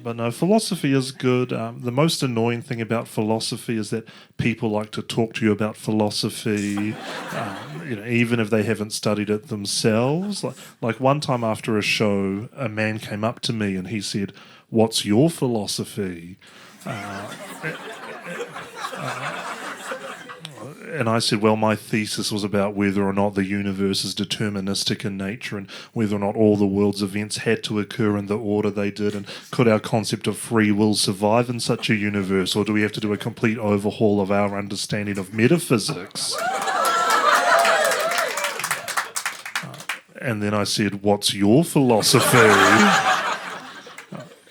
But no, philosophy is good. The most annoying thing about philosophy is that people like to talk to you about philosophy, even if they haven't studied it themselves. Like one time after a show, a man came up to me and he said, "What's your philosophy?" And I said, well, my thesis was about whether or not the universe is deterministic in nature and whether or not all the world's events had to occur in the order they did, and could our concept of free will survive in such a universe, or do we have to do a complete overhaul of our understanding of metaphysics? And then I said, what's your philosophy?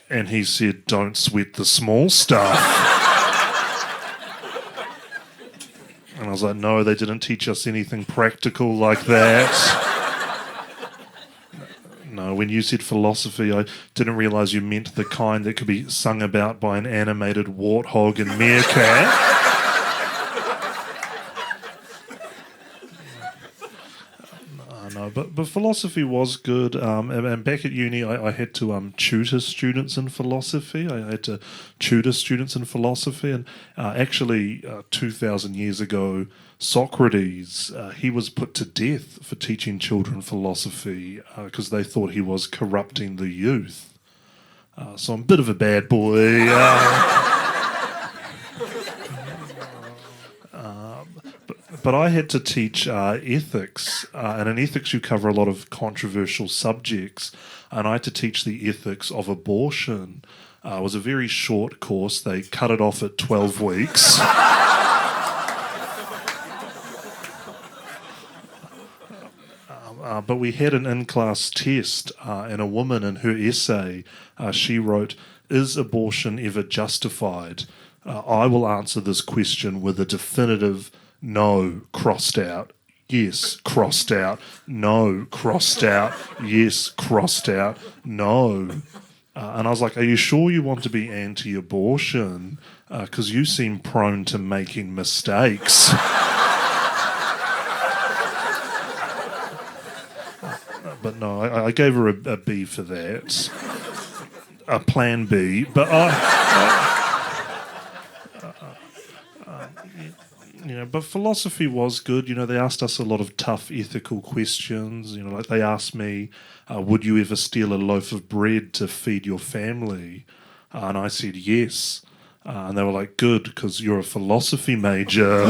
And he said, don't sweat the small stuff. And I was like, no, they didn't teach us anything practical like that. No, when you said philosophy, I didn't realise you meant the kind that could be sung about by an animated warthog and meerkat. No, but philosophy was good. And back at uni, I had to tutor students in philosophy. I had to tutor students in philosophy. And actually, 2,000 years ago, Socrates, he was put to death for teaching children philosophy because they thought he was corrupting the youth. So I'm a bit of a bad boy. But I had to teach ethics, and in ethics you cover a lot of controversial subjects, and I had to teach the ethics of abortion. It was a very short course. They cut it off at 12 weeks. But we had an in-class test, and a woman in her essay, she wrote, "Is abortion ever justified? I will answer this question with a definitive no, crossed out. Yes, crossed out. No, crossed out. Yes, crossed out. No." And I was like, are you sure you want to be anti-abortion? Because you seem prone to making mistakes. But no, I gave her a B for that. A plan B. But but philosophy was good. They asked us a lot of tough ethical questions. Like they asked me, would you ever steal a loaf of bread to feed your family? And I said yes. And they were like, good, because you're a philosophy major.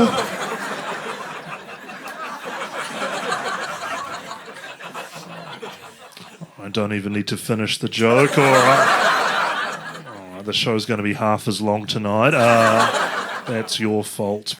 I don't even need to finish the joke. All right. The show's going to be half as long tonight. That's your fault.